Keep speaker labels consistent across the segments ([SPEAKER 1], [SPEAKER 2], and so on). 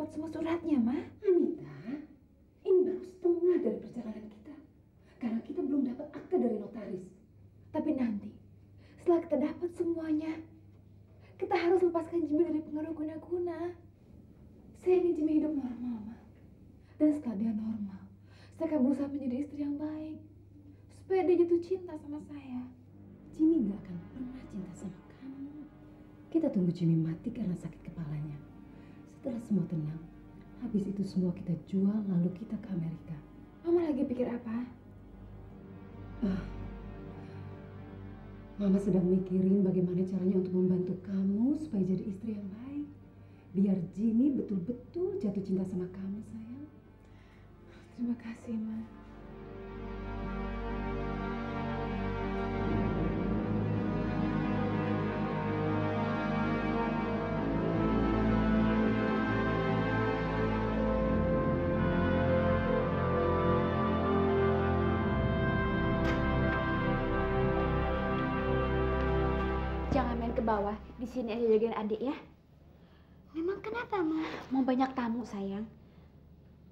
[SPEAKER 1] dapat semua suratnya, Ma.
[SPEAKER 2] Anita, ini baru setengah dari perjalanan kita. Karena kita belum dapat akte dari notaris.
[SPEAKER 1] Tapi nanti, setelah kita dapat semuanya, kita harus lepaskan Jimmy dari pengaruh guna-guna. Saya ingin Jimmy hidup normal, Ma. Dan setelah dia normal, saya akan berusaha menjadi istri yang baik. Supaya dia jatuh cinta sama saya.
[SPEAKER 2] Jimmy gak akan pernah cinta sama kamu. Kita tunggu Jimmy mati karena sakit kepalanya. Setelah semua tenang, habis itu semua kita jual lalu kita ke Amerika.
[SPEAKER 1] Mama lagi pikir apa?
[SPEAKER 2] Mama sedang mikirin bagaimana caranya untuk membantu kamu supaya jadi istri yang baik. Biar Jimmy betul-betul jatuh cinta sama kamu, sayang.
[SPEAKER 1] Terima kasih, Ma.
[SPEAKER 3] Jangan main ke bawah, di sini aja jagain adik ya.
[SPEAKER 4] Memang kenapa, Ma?
[SPEAKER 3] Mau banyak tamu sayang.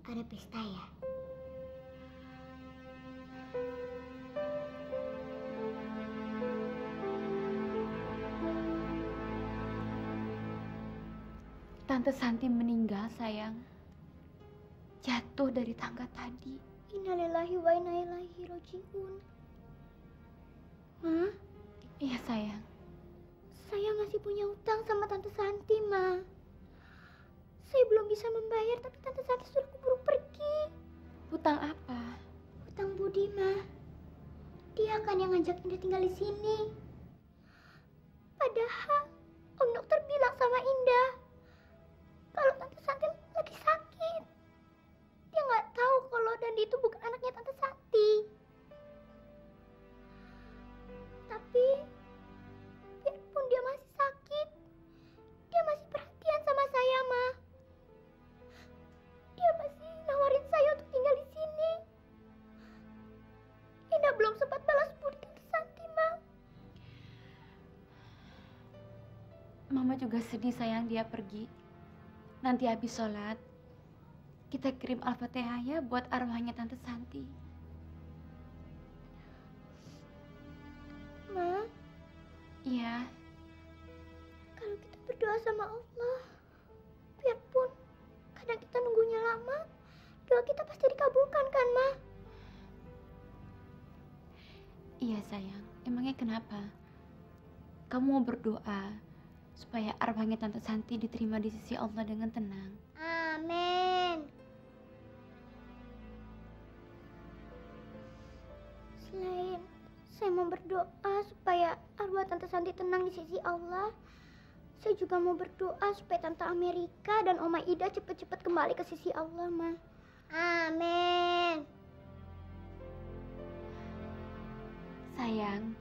[SPEAKER 4] Ada pesta ya?
[SPEAKER 3] Tante Santi meninggal sayang. Jatuh dari tangga tadi.
[SPEAKER 4] Innalillahi wa inna ilaihi rajiun. Ma?
[SPEAKER 3] Iya sayang.
[SPEAKER 4] Saya masih punya utang sama Tante Santi, Ma. Saya belum bisa membayar, tapi Tante Santi sudah keburu pergi.
[SPEAKER 3] Hutang apa?
[SPEAKER 4] Hutang budi, Ma. Dia kan yang ngajak Indah tinggal di sini. Padahal Om Dokter bilang sama Indah kalau Tante Santi lagi sakit. Dia nggak tahu kalau Dandi itu bukan anaknya Tante Santi. Tapi biarpun dia masih sakit, dia masih perhatian sama saya, Ma. Dia masih nawarin saya untuk tinggal di sini. Indah belum sempat balas budi Tante Santi, Ma.
[SPEAKER 3] Mama juga sedih sayang dia pergi. Nanti habis sholat, kita kirim Al-Fatihah ya buat arwahnya Tante Santi.
[SPEAKER 4] Ma,
[SPEAKER 3] Iya.
[SPEAKER 4] kalau kita berdoa sama Allah, biarpun kadang kita nunggunya lama, doa kita pasti dikabulkan kan, Ma?
[SPEAKER 3] Iya sayang. Emangnya kenapa? Kamu mau berdoa supaya arwahnya Tante Santi diterima di sisi Allah dengan tenang.
[SPEAKER 4] Amin. Selain saya mau berdoa supaya arwah Tante Santi tenang di sisi Allah, saya juga mau berdoa supaya Tante Amerika dan Oma Ida cepat-cepat kembali ke sisi Allah, Ma. Amin.
[SPEAKER 3] Sayang,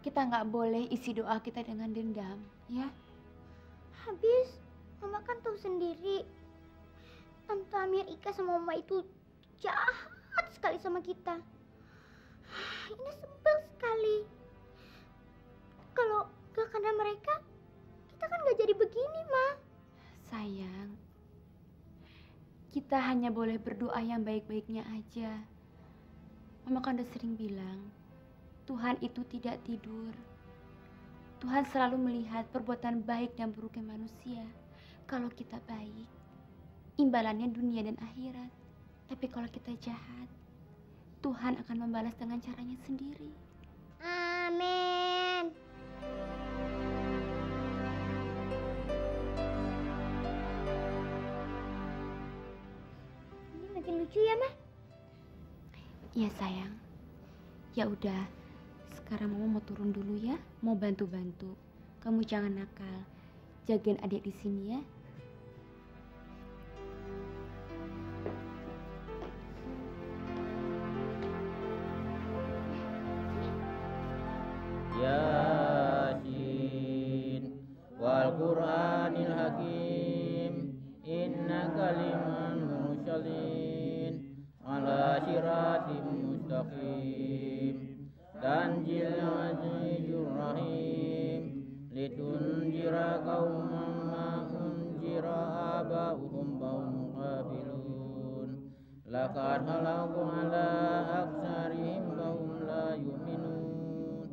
[SPEAKER 3] kita nggak boleh isi doa kita dengan dendam, ya?
[SPEAKER 4] Habis, Mama kan tahu sendiri, Tante Amerika sama Oma itu jahat sekali sama kita. Ini sebel sekali. Kalau gak karena mereka, kita kan gak jadi begini, Ma.
[SPEAKER 3] Sayang, kita hanya boleh berdoa yang baik-baiknya aja. Mama kan udah sering bilang, Tuhan itu tidak tidur. Tuhan selalu melihat perbuatan baik dan buruknya manusia. Kalau kita baik, imbalannya dunia dan akhirat. Tapi kalau kita jahat, Tuhan akan membalas dengan caranya sendiri.
[SPEAKER 4] Amin. Ini makin lucu ya, Ma?
[SPEAKER 3] Iya sayang. Ya udah, sekarang Mama mau turun dulu ya, mau bantu-bantu. Kamu jangan nakal, jagain adik di sini ya.
[SPEAKER 5] Yasin wal Qur'anil Hakim innaka liman mursalin ala siratim mustaqim tanjil azizur rahim litunjira qauman ma unjira يكفر آباؤهم فهم غافلون لقد خلقوا على أكثرهم فهم لا يؤمنون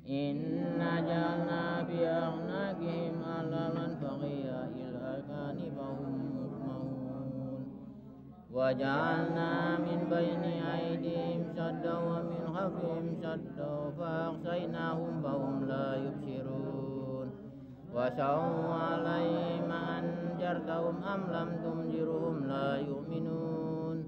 [SPEAKER 5] إنا جعلنا في أعناقهم أغلالا فهي إلى الأذقان فهم مقمحون وجعلنا من بين أيديهم سدا ومن خلفهم سدا فأغشيناهم فهم لا يبصرون وسواء عليهم أنذرتهم أم لم تنذرهم لا يؤمنون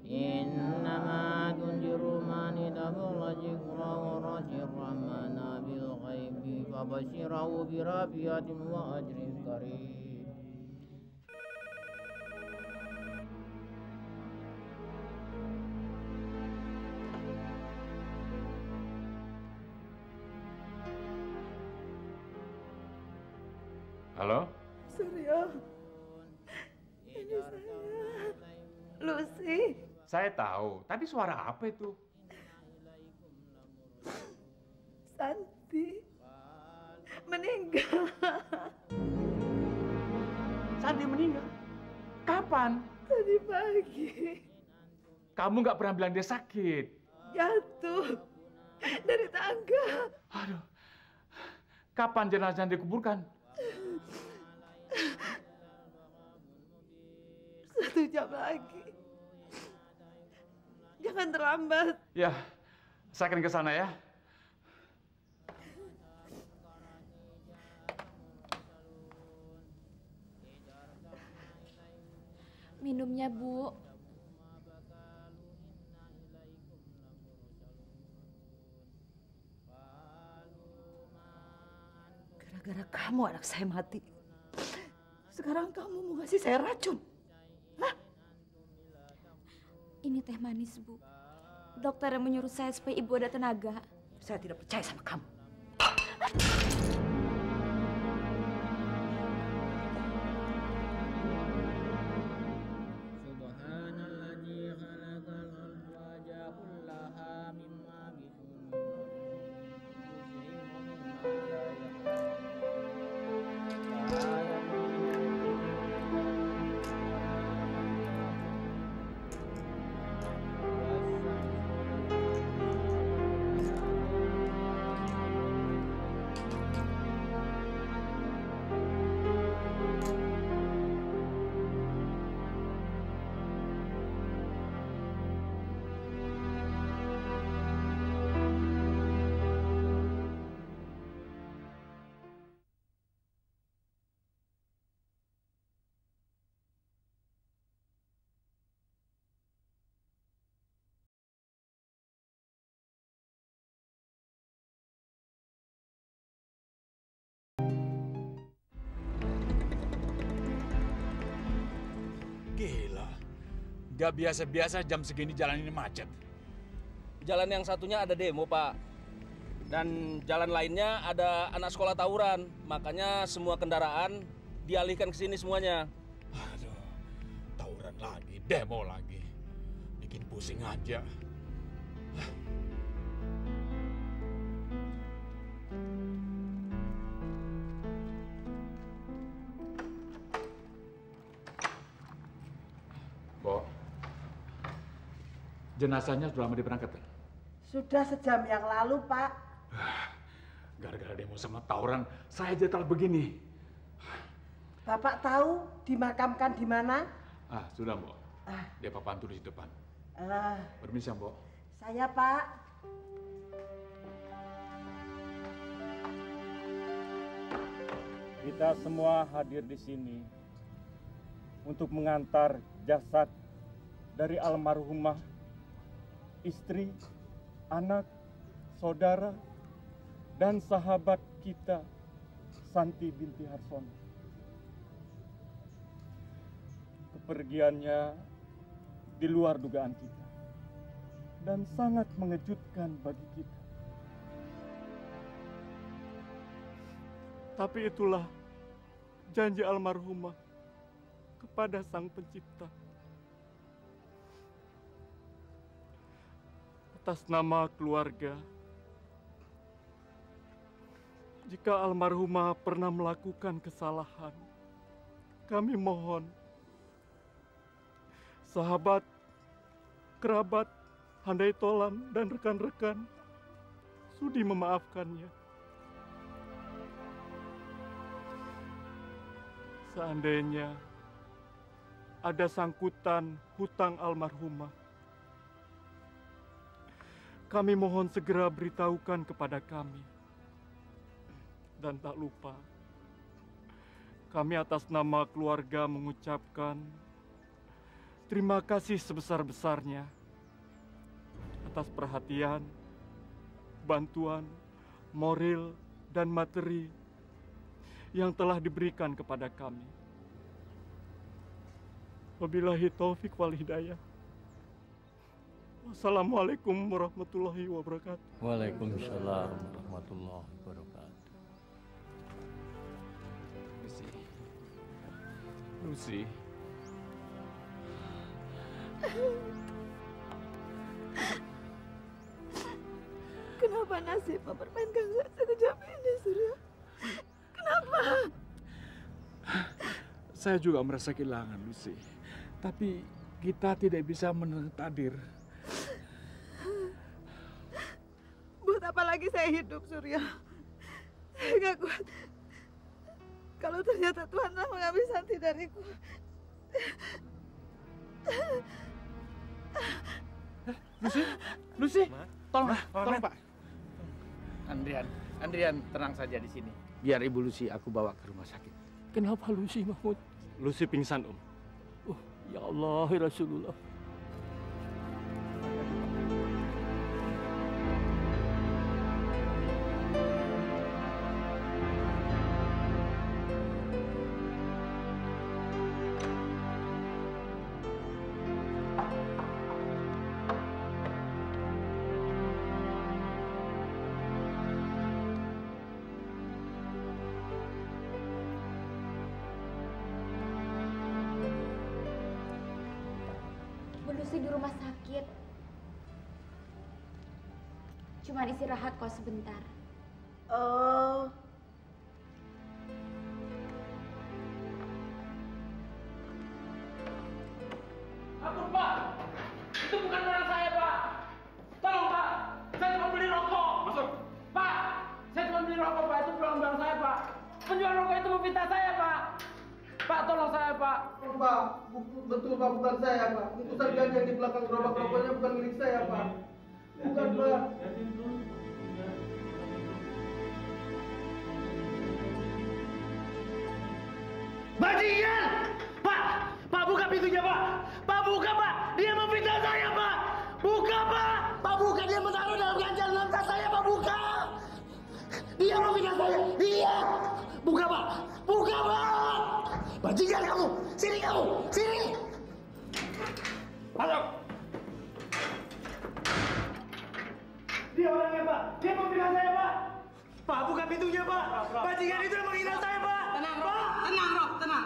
[SPEAKER 5] إنما تنذر من اتبع الذكر ورث الرحمن بالغيب فبشره برافية وأجر كريم.
[SPEAKER 6] Halo?
[SPEAKER 7] Suryo, ini saya, Lucy.
[SPEAKER 6] Saya tahu, tadi suara apa itu?
[SPEAKER 7] Santi meninggal.
[SPEAKER 6] Santi meninggal? Kapan?
[SPEAKER 7] Tadi pagi
[SPEAKER 6] Kamu nggak pernah bilang dia sakit.
[SPEAKER 7] jatuh dari tangga.
[SPEAKER 6] Aduh, kapan jenazahnya dikuburkan?
[SPEAKER 7] 1 jam lagi. Jangan terlambat.
[SPEAKER 6] Ya, saya akan ke sana ya.
[SPEAKER 3] Minumnya, Bu.
[SPEAKER 7] Gara-gara kamu anak saya mati. Sekarang kamu mau ngasih saya racun.
[SPEAKER 3] Ini teh manis, Bu. Dokter yang menyuruh saya supaya Ibu ada tenaga.
[SPEAKER 7] Saya tidak percaya sama kamu.
[SPEAKER 5] Subhanalladzi khalaqal azwaja kullaha mimma bitunni
[SPEAKER 6] Gila, nggak biasa-biasa jam segini jalan ini macet.
[SPEAKER 8] Jalan yang satunya ada demo, Pak. Dan jalan lainnya ada anak sekolah tawuran. Makanya semua kendaraan dialihkan ke sini semuanya.
[SPEAKER 6] Aduh, tawuran lagi, demo lagi. Bikin pusing aja. Bo, jenazahnya sudah lama diberangkatkan?
[SPEAKER 7] Sudah sejam yang lalu, Pak.
[SPEAKER 6] Gara-gara demo sama tawuran, saya jatuh begini.
[SPEAKER 7] Bapak tahu dimakamkan di mana?
[SPEAKER 6] Sudah, Mbok. Dia papan tulis di depan. Permisi, Mbok.
[SPEAKER 7] Saya, Pak.
[SPEAKER 9] Kita semua hadir di sini untuk mengantar jasad dari almarhumah, istri, anak, saudara, dan sahabat kita, Santi binti Harsono. Kepergiannya di luar dugaan kita dan sangat mengejutkan bagi kita. Tapi itulah janji almarhumah kepada Sang Pencipta. Atas nama keluarga, jika almarhumah pernah melakukan kesalahan, kami mohon sahabat, kerabat, handai tolan, dan rekan-rekan sudi memaafkannya. Seandainya ada sangkutan hutang almarhumah, kami mohon segera beritahukan kepada kami. Dan tak lupa, kami atas nama keluarga mengucapkan terima kasih sebesar-besarnya atas perhatian, bantuan, moral, dan materi yang telah diberikan kepada kami. Wabillahi taufik wal hidayah. Wassalamualaikum warahmatullahi wabarakatuh.
[SPEAKER 10] Waalaikumsalam warahmatullahi wabarakatuh.
[SPEAKER 6] Lucy.
[SPEAKER 7] Kenapa nasib mempermainkan saya sekejap ini, Surya? Kenapa?
[SPEAKER 6] Saya juga merasa kehilangan Lucy. Tapi kita tidak bisa menentukan takdir.
[SPEAKER 7] Buat apa lagi saya hidup, Surya? Saya nggak kuat. Kalau ternyata Tuhan telah mengambil Santi dariku.
[SPEAKER 5] Lucy, tolong Pak. Andrian, tenang saja di sini. Biar Ibu Lucy aku bawa ke rumah sakit.
[SPEAKER 9] Kenapa Lucy, Mahmud? Lucy pingsan, Om.
[SPEAKER 10] Oh, ya Allah, ya Rasulullah.
[SPEAKER 3] Lucy di rumah sakit. Cuma istirahat kok sebentar.
[SPEAKER 7] Oh.
[SPEAKER 5] Ampun Pak, itu bukan barang saya Pak. Tolong Pak, saya cuma beli rokok. Masuk. Pak, saya cuma beli rokok Pak, itu bukan barang saya Pak. Penjual rokok itu memfitnah saya Pak. Pak, tolong saya Pak.
[SPEAKER 11] Pak, betul Pak, bukan saya Pak. Itu sarjana yang di belakang gerobak rokoknya bukan milik saya Pak. Bukan Pak.
[SPEAKER 5] Bajingan! Pak buka pintunya Pak. Pak buka Pak, dia memfitnah saya Pak. Buka Pak. Pak buka, dia menaruh dalam ganjalan tas saya Pak, buka. Dia memfitnah saya. Dia. Buka Pak. Buka Pak. Bajingan kamu. Sini kamu. Sini. Masuk. Dia orangnya Pak. Dia memfitnah saya Pak. Pak buka pintunya Pak. Bajingan itu yang menghina saya Pak.
[SPEAKER 11] Tenang Rob. Tenang Rob. Tenang.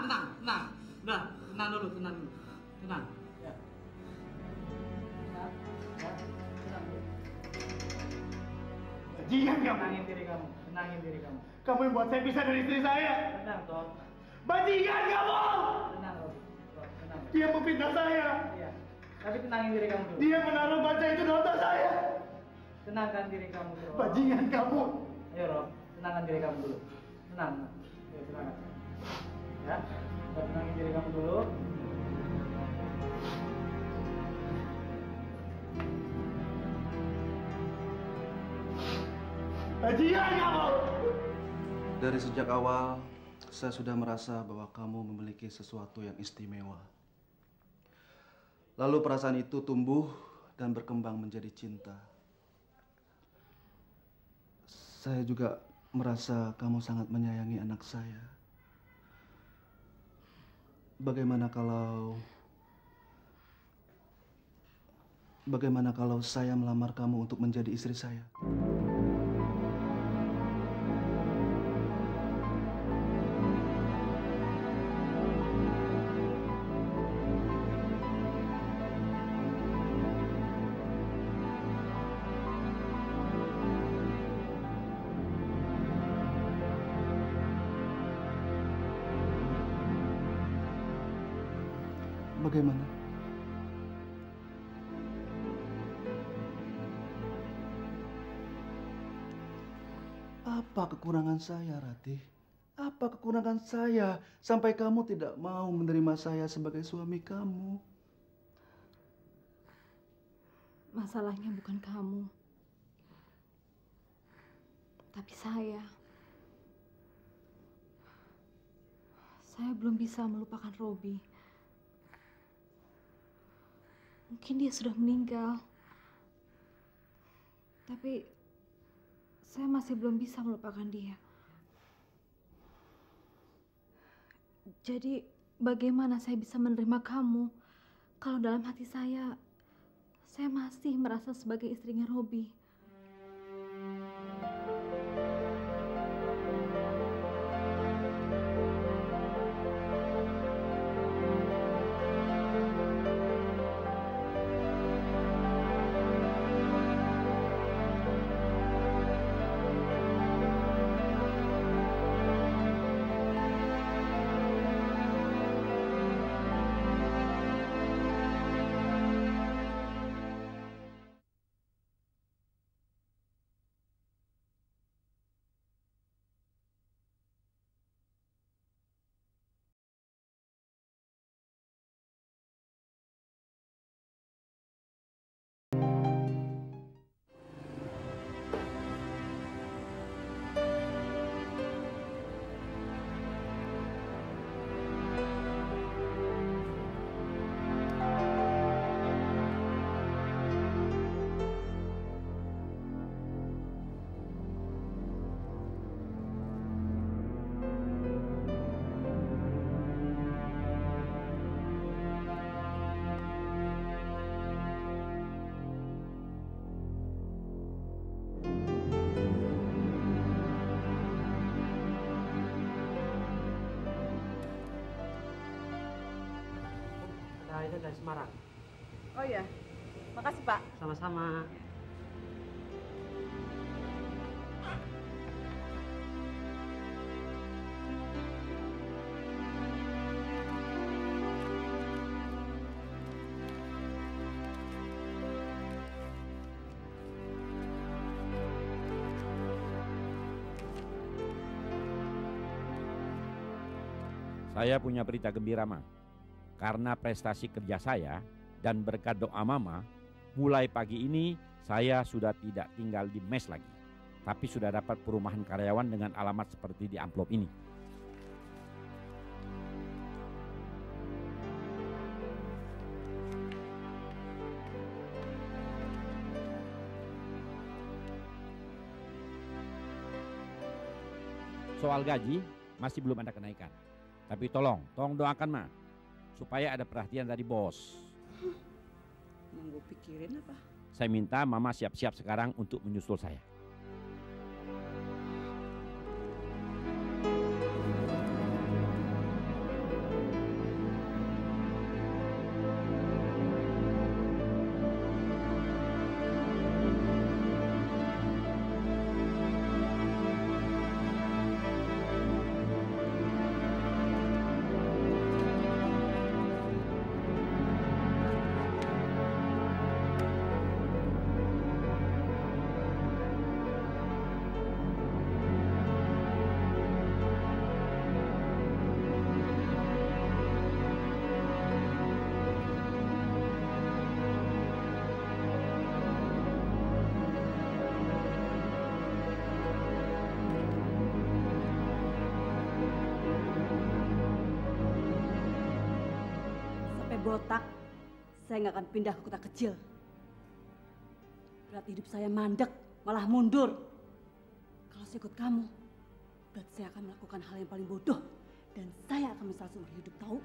[SPEAKER 11] Udah, tenang dulu. Tenang. Ya.
[SPEAKER 5] Bajingan kamu. Tenangin diri kamu. Kamu yang buat saya pisah dari istri saya. Tenang, Tom. Bajingan kamu. Tenang, Rob. Tenang. Dia memfitnah saya. Iya. Tapi tenangin diri kamu dulu. Dia menaruh baca itu dalam tas saya. Tenangkan diri kamu dulu. Bajingan kamu. Ayo, Rob. Tenangkan diri kamu dulu. Tenang. Ayo, tenangkan. Ya. Tenangin diri kamu dulu. Bajingan kamu.
[SPEAKER 11] Dari sejak awal, saya sudah merasa bahwa kamu memiliki sesuatu yang istimewa. Lalu perasaan itu tumbuh dan berkembang menjadi cinta. Saya juga merasa kamu sangat menyayangi anak saya. Bagaimana kalau saya melamar kamu untuk menjadi istri saya? bagaimana? Apa kekurangan saya, Ratih? Apa kekurangan saya sampai kamu tidak mau menerima saya sebagai suami kamu?
[SPEAKER 1] Masalahnya bukan kamu, tapi saya. Saya belum bisa melupakan Robi. Mungkin dia sudah meninggal, tapi saya masih belum bisa melupakan dia. Jadi bagaimana saya bisa menerima kamu kalau dalam hati saya masih merasa sebagai istrinya Robi.
[SPEAKER 12] Itu dari Semarang.
[SPEAKER 7] Oh ya, makasih Pak.
[SPEAKER 12] Sama-sama.
[SPEAKER 13] Saya punya berita gembira, Ma. Karena prestasi kerja saya dan berkat doa Mama, mulai pagi ini saya sudah tidak tinggal di mes lagi, tapi sudah dapat perumahan karyawan dengan alamat seperti di amplop ini. Soal gaji masih belum ada kenaikan, tapi tolong doakan, Ma, supaya ada perhatian dari bos.
[SPEAKER 7] Mau gue pikirin apa?
[SPEAKER 13] Saya minta Mama siap-siap sekarang untuk menyusul saya.
[SPEAKER 14] Botak, saya nggak akan pindah ke kota kecil. Berarti hidup saya mandek, malah mundur. Kalau saya ikut kamu, berarti saya akan melakukan hal yang paling bodoh. Dan saya akan menyesal seumur hidup, tahu?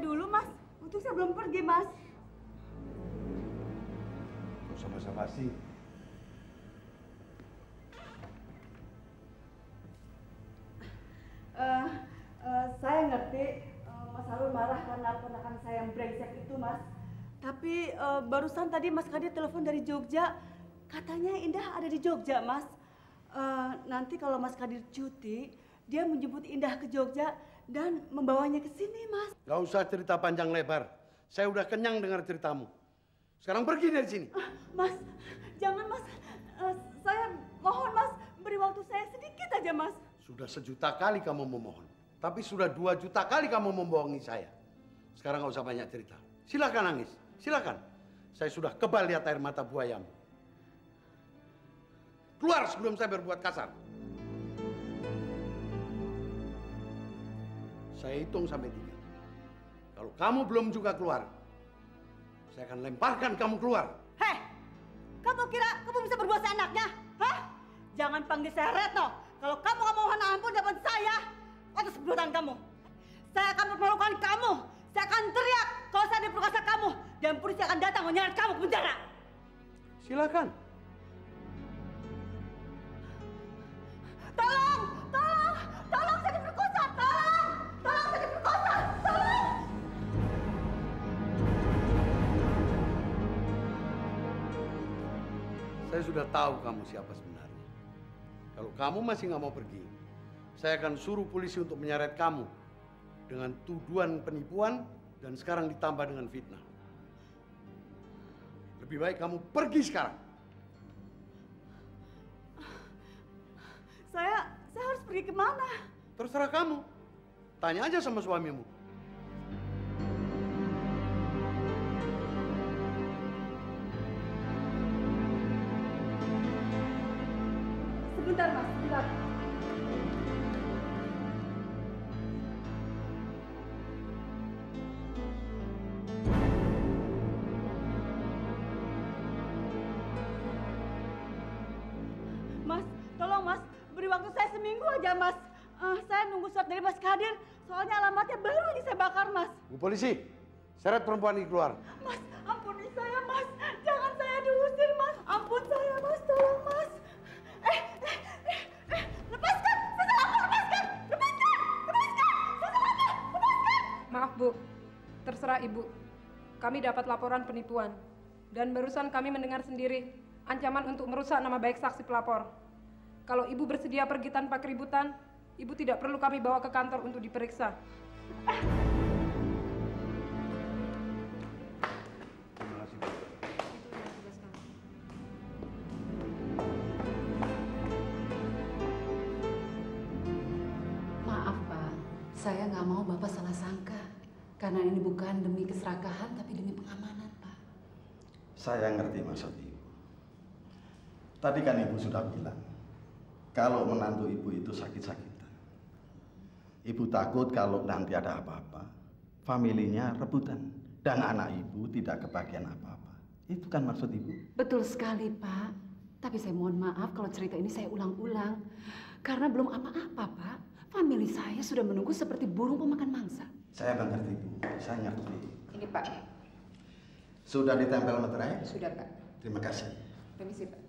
[SPEAKER 7] Dulu Mas, untuk saya belum pergi Mas.
[SPEAKER 11] Sama-sama sih.
[SPEAKER 14] ngerti Mas Harun marah karena ponakan saya yang brengsek itu, Mas. Tapi barusan tadi Mas Kadir telepon dari Jogja. Katanya Indah ada di Jogja, Mas. Nanti kalau Mas Kadir cuti, dia menjemput Indah ke Jogja dan membawanya ke sini, Mas.
[SPEAKER 15] Gak usah cerita panjang lebar. Saya udah kenyang dengar ceritamu. Sekarang pergi dari sini.
[SPEAKER 14] Mas, jangan, Mas. Saya mohon, Mas, beri waktu saya sedikit aja, Mas.
[SPEAKER 15] Sudah 1 juta kali kamu memohon. Tapi sudah 2 juta kali kamu membohongi saya. Sekarang gak usah banyak cerita. Silakan nangis, silakan. Saya sudah kebal lihat air mata buayamu. Keluar sebelum saya berbuat kasar. Saya hitung sampai 3. Kalau kamu belum juga keluar, saya akan lemparkan kamu keluar.
[SPEAKER 14] Hei, kamu kira kamu bisa berbuat seenaknya? Hah? Jangan panggil saya Retno. Kalau kamu nggak mohon ampun dapat saya atas perbuatan kamu. Saya akan mempermalukan kamu. Saya akan teriak kalau saya diperkosa kamu. Dan polisi akan datang menyeret kamu ke penjara.
[SPEAKER 15] Silakan.
[SPEAKER 14] Tolong, tolong, tolong saya diperkosa, tolong, tolong saya diperkosa, tolong.
[SPEAKER 15] Saya sudah tahu kamu siapa sebenarnya. Kalau kamu masih nggak mau pergi, saya akan suruh polisi untuk menyeret kamu dengan tuduhan penipuan dan sekarang ditambah dengan fitnah. Lebih baik kamu pergi sekarang.
[SPEAKER 14] Saya harus pergi kemana?
[SPEAKER 15] Terserah kamu. Tanya aja sama suamimu.
[SPEAKER 14] Sebentar, Mas, sebentar. Mas, tolong, Mas. Beri waktu saya seminggu aja, Mas. Saya nunggu surat dari Mas Kadir. Soalnya alamatnya baru aja saya bakar, Mas.
[SPEAKER 15] Bu polisi, seret perempuan ini keluar.
[SPEAKER 14] Mas, ampuni saya, Mas. Jangan saya diusir, Mas. Ampun saya, Mas. Tolong, Mas. Lepaskan! Saya salah apa? Lepaskan! Lepaskan! Lepaskan! Saya salah apa? Lepaskan!
[SPEAKER 16] Maaf, Bu. Terserah Ibu. Kami dapat laporan penipuan. Dan barusan kami mendengar sendiri ancaman untuk merusak nama baik saksi pelapor. Kalau Ibu bersedia pergi tanpa keributan, Ibu tidak perlu kami bawa ke kantor untuk diperiksa.
[SPEAKER 15] Terima kasih.
[SPEAKER 2] Maaf, Pak. Saya nggak mau Bapak salah sangka. Karena ini bukan demi keserakahan, tapi demi pengamanan, Pak.
[SPEAKER 17] Saya ngerti maksud Ibu. Tadi kan Ibu sudah bilang, kalau menantu Ibu itu sakit-sakitan. Ibu takut kalau nanti ada apa-apa, familinya rebutan. Dan anak Ibu tidak kebagian apa-apa. Itu kan maksud Ibu?
[SPEAKER 2] Betul sekali, Pak. Tapi saya mohon maaf kalau cerita ini saya ulang-ulang. Karena belum apa-apa, Pak. Famili saya sudah menunggu seperti burung pemakan mangsa.
[SPEAKER 17] Saya mengerti, Bu. Saya ngerti.
[SPEAKER 2] Ini, Pak.
[SPEAKER 17] Sudah ditempel meterai?
[SPEAKER 2] Sudah, Pak.
[SPEAKER 17] Terima kasih.
[SPEAKER 2] Permisi, Pak.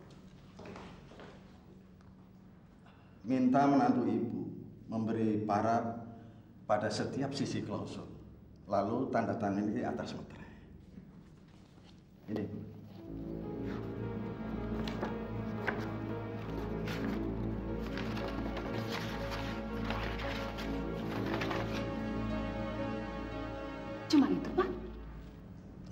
[SPEAKER 17] Minta menantu Ibu memberi parab pada setiap sisi klausul. Lalu tanda tangan di atas meterai. Ini, Bu.
[SPEAKER 2] Cuma itu, Pak?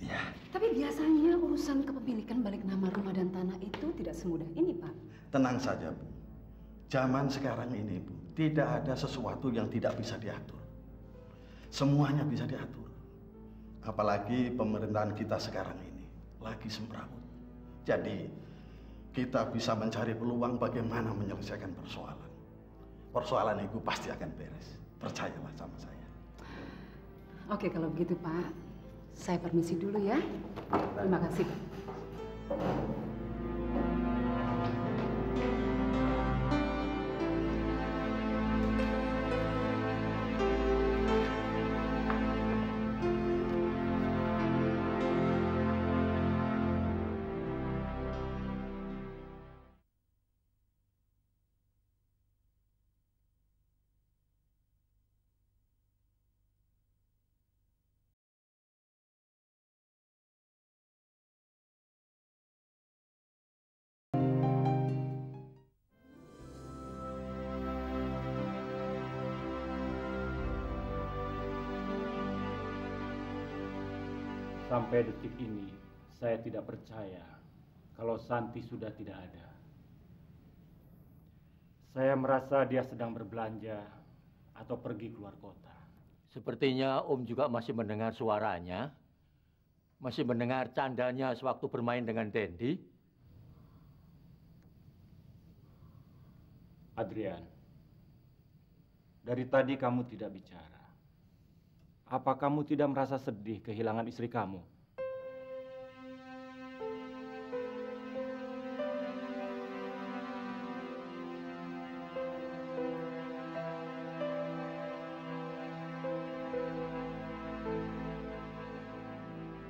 [SPEAKER 17] Iya.
[SPEAKER 2] Tapi biasanya urusan kepemilikan balik nama rumah dan tanah itu tidak semudah ini, Pak.
[SPEAKER 17] Tenang saja, Bu. Zaman sekarang ini, Bu, tidak ada sesuatu yang tidak bisa diatur. Semuanya bisa diatur. Apalagi pemerintahan kita sekarang ini lagi semrawut. Jadi, kita bisa mencari peluang bagaimana menyelesaikan persoalan. Persoalan itu pasti akan beres. Percayalah sama saya.
[SPEAKER 2] Oke, kalau begitu, Pak. Saya permisi dulu ya. Terima kasih, Pak.
[SPEAKER 9] Sampai detik ini, saya tidak percaya kalau Santi sudah tidak ada. Saya merasa dia sedang berbelanja atau pergi keluar kota.
[SPEAKER 10] Sepertinya Om juga masih mendengar suaranya, masih mendengar candanya sewaktu bermain dengan Dendi.
[SPEAKER 9] Adrian, dari tadi kamu tidak bicara. Apa kamu tidak merasa sedih kehilangan istri kamu?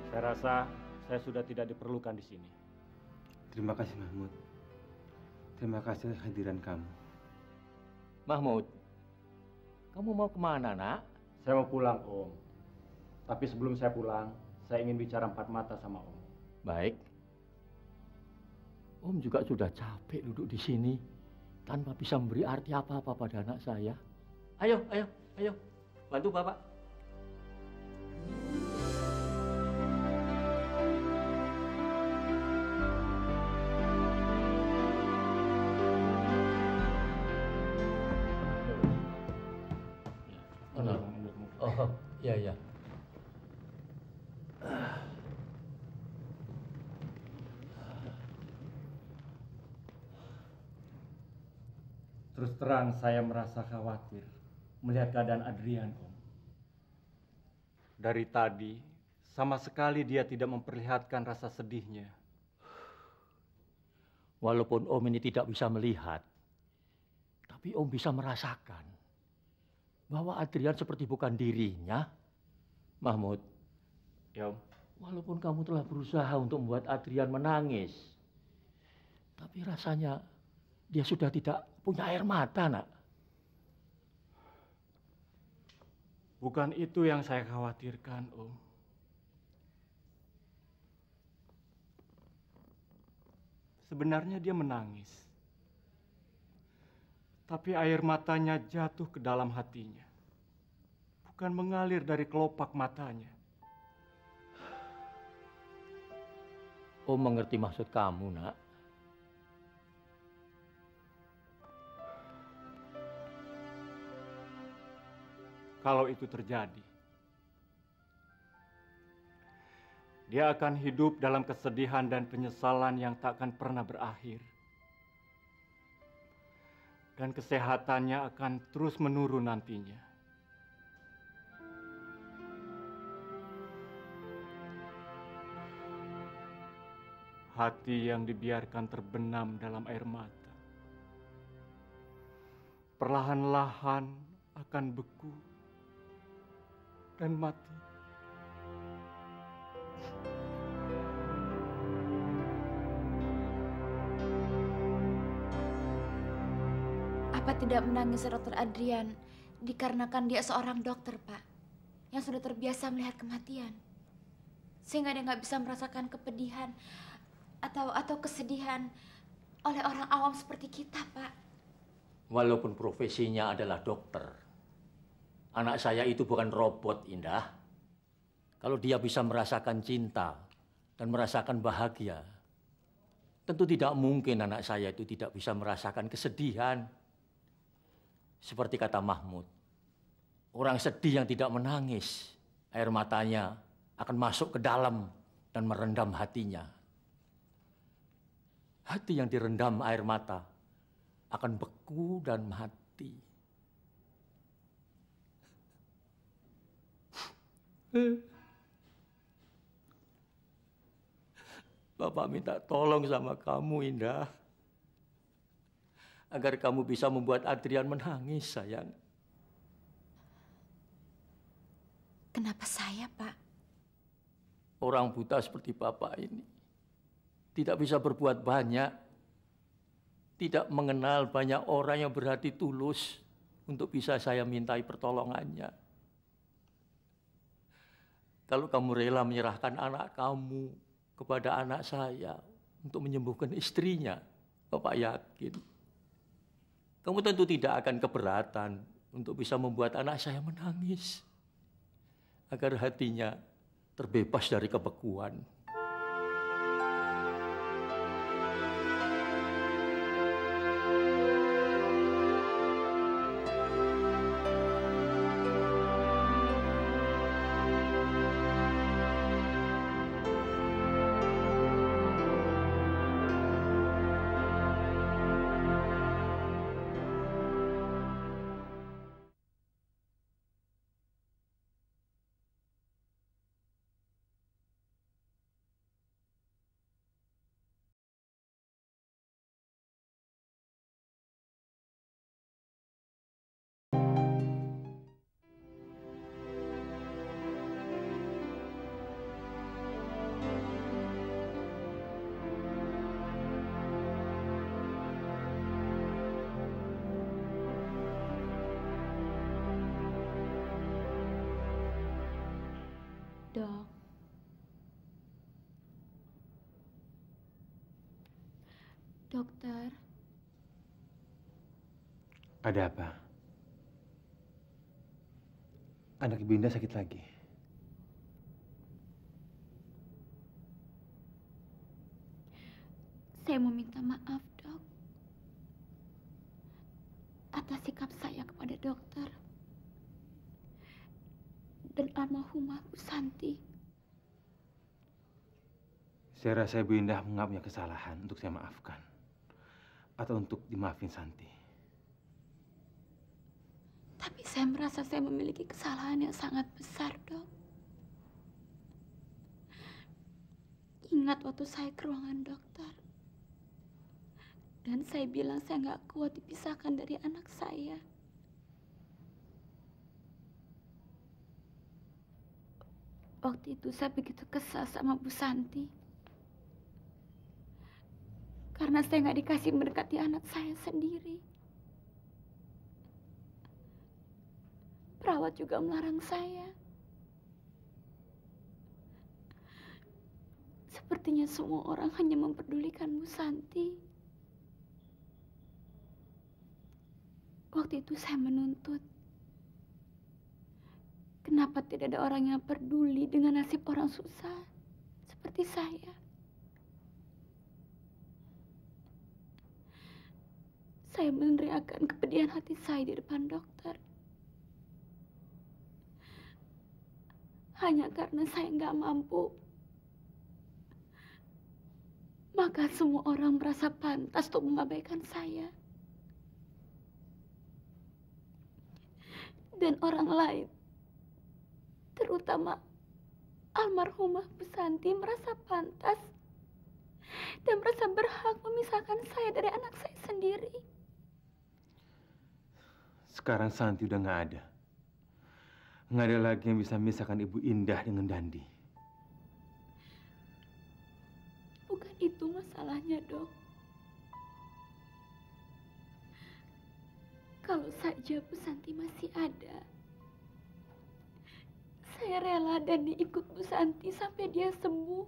[SPEAKER 9] Saya rasa saya sudah tidak diperlukan di sini.
[SPEAKER 18] Terima kasih Mahmud. Terima kasih kehadiran kamu.
[SPEAKER 10] Mahmud, kamu mau kemana, nak?
[SPEAKER 9] Saya mau pulang, Om. Tapi sebelum saya pulang, saya ingin bicara empat mata sama Om.
[SPEAKER 10] Baik. Om juga sudah capek duduk di sini tanpa bisa memberi arti apa-apa pada anak saya. Ayo, bantu Bapak. Oh, iya.
[SPEAKER 9] Terus terang saya merasa khawatir melihat keadaan Adrian, Om. Dari tadi, sama sekali dia tidak memperlihatkan rasa sedihnya.
[SPEAKER 10] Walaupun Om ini tidak bisa melihat, tapi Om bisa merasakan bahwa Adrian seperti bukan dirinya. Mahmud,
[SPEAKER 9] ya Om.
[SPEAKER 10] Walaupun kamu telah berusaha untuk membuat Adrian menangis, tapi rasanya dia sudah tidak punya air mata, nak.
[SPEAKER 9] Bukan itu yang saya khawatirkan, Om. Sebenarnya dia menangis. Tapi air matanya jatuh ke dalam hatinya. Bukan mengalir dari kelopak matanya.
[SPEAKER 10] Om mengerti maksud kamu, nak.
[SPEAKER 9] Kalau itu terjadi, dia akan hidup dalam kesedihan dan penyesalan yang tak akan pernah berakhir. Dan kesehatannya akan terus menurun nantinya. Hati yang dibiarkan terbenam dalam air mata, perlahan-lahan akan beku dan mati.
[SPEAKER 3] Apa tidak menangis Dr. Adrian dikarenakan dia seorang dokter, Pak, yang sudah terbiasa melihat kematian, sehingga dia nggak bisa merasakan kepedihan atau kesedihan oleh orang awam seperti kita, Pak.
[SPEAKER 10] Walaupun profesinya adalah dokter, anak saya itu bukan robot, Indah. Kalau dia bisa merasakan cinta dan merasakan bahagia, tentu tidak mungkin anak saya itu tidak bisa merasakan kesedihan. Seperti kata Mahmud, orang sedih yang tidak menangis, air matanya akan masuk ke dalam dan merendam hatinya. Hati yang direndam air mata akan beku dan mati. Bapak minta tolong sama kamu, Indah, agar kamu bisa membuat Adrian menangis, sayang.
[SPEAKER 3] Kenapa saya, Pak?
[SPEAKER 10] Orang buta seperti Bapak ini tidak bisa berbuat banyak, tidak mengenal banyak orang yang berhati tulus untuk bisa saya mintai pertolongannya. Kalau kamu rela menyerahkan anak kamu kepada anak saya untuk menyembuhkan istrinya, Bapak yakin kamu tentu tidak akan keberatan untuk bisa membuat anak saya menangis, agar hatinya terbebas dari kebekuan.
[SPEAKER 3] Dok. Dokter.
[SPEAKER 18] Ada apa? Anak Ibu Indah sakit lagi.
[SPEAKER 3] Saya mau minta maaf, Dok. Atas sikap saya kepada dokter. Dan almarhumah Bu Santi.
[SPEAKER 18] Saya rasa Ibu Indah nggak punya kesalahan untuk saya maafkan. Atau untuk dimaafin Santi.
[SPEAKER 3] Tapi saya merasa saya memiliki kesalahan yang sangat besar, Dok. Ingat waktu saya ke ruangan dokter. Dan saya bilang saya nggak kuat dipisahkan dari anak saya. Waktu itu saya begitu kesal sama Bu Santi. Karena saya nggak dikasih mendekati anak saya sendiri. Perawat juga melarang saya. Sepertinya semua orang hanya memperdulikan Bu Santi. Waktu itu saya menuntut. Kenapa tidak ada orang yang peduli dengan nasib orang susah seperti saya? Saya meneriakkan kepedihan hati saya di depan dokter. Hanya karena saya nggak mampu. Maka semua orang merasa pantas untuk mengabaikan saya. Dan orang lain, terutama almarhumah Bu Santi, merasa pantas dan merasa berhak memisahkan saya dari anak saya sendiri.
[SPEAKER 18] Sekarang Santi udah nggak ada. Nggak ada lagi yang bisa memisahkan Ibu Indah dengan Dandi.
[SPEAKER 3] Bukan itu masalahnya, Dok. Kalau saja Bu Santi masih ada, saya rela dan diikut Bu Santi sampai dia sembuh.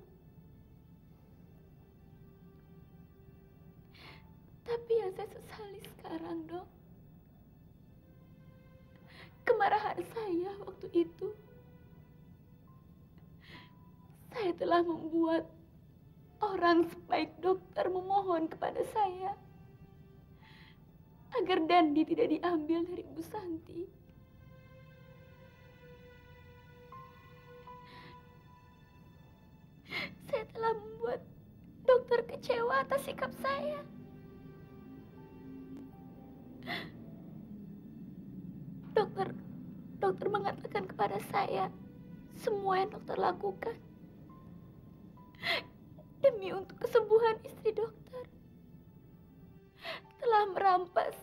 [SPEAKER 3] Tapi yang saya sesali sekarang, Dok, kemarahan saya waktu itu. Saya telah membuat orang sebaik dokter memohon kepada saya agar Dandi tidak diambil dari Bu Santi. Saya telah membuat dokter kecewa atas sikap saya. Dokter mengatakan kepada saya semua yang dokter lakukan demi untuk kesembuhan istri dokter. Telah merampas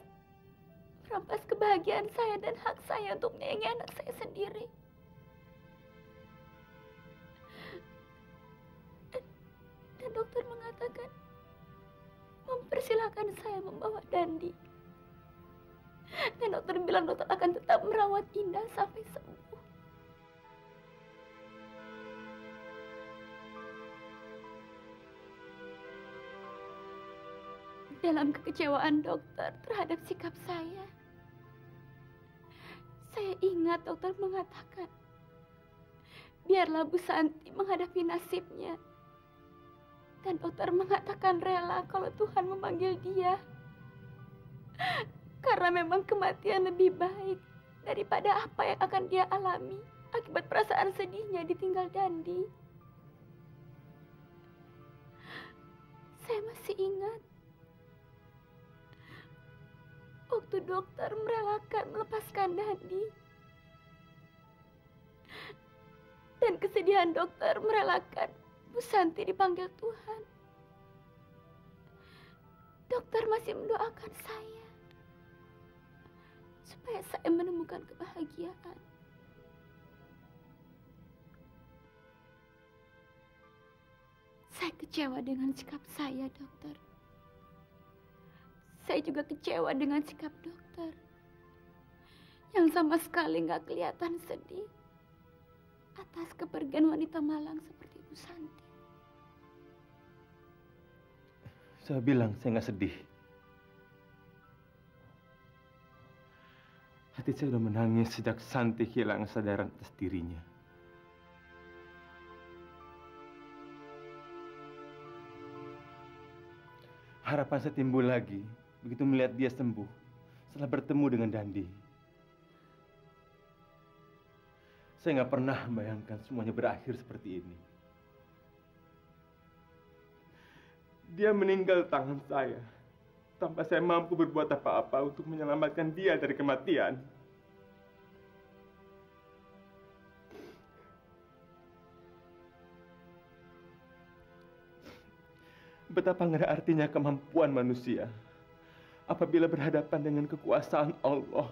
[SPEAKER 3] kebahagiaan saya dan hak saya untuk menyayangi anak saya sendiri. Dan dokter mengatakan mempersilahkan saya membawa Dandi. Dan dokter bilang dokter akan tetap merawat Indah sampai sembuh. Dalam kekecewaan dokter terhadap sikap saya ingat dokter mengatakan biarlah Bu Santi menghadapi nasibnya. Dan dokter mengatakan rela kalau Tuhan memanggil dia. Karena memang kematian lebih baik daripada apa yang akan dia alami akibat perasaan sedihnya ditinggal Dandi. Saya masih ingat waktu dokter merelakan melepaskan Dandi. Dan kesedihan dokter merelakan Bu Santi dipanggil Tuhan. Dokter masih mendoakan saya supaya saya menemukan kebahagiaan. Saya kecewa dengan sikap saya, dokter. Saya juga kecewa dengan sikap dokter yang sama sekali nggak kelihatan sedih atas kepergian wanita malang seperti Bu Santi.
[SPEAKER 18] Saya bilang saya nggak sedih. Hati saya udah menangis sejak Santi hilang kesadaran atas dirinya. Harapan saya timbul lagi begitu melihat dia sembuh setelah bertemu dengan Dandi. Saya nggak pernah membayangkan semuanya berakhir seperti ini. Dia meninggal tangan saya tanpa saya mampu berbuat apa-apa untuk menyelamatkan dia dari kematian. Betapa nggak ada artinya kemampuan manusia apabila berhadapan dengan kekuasaan Allah.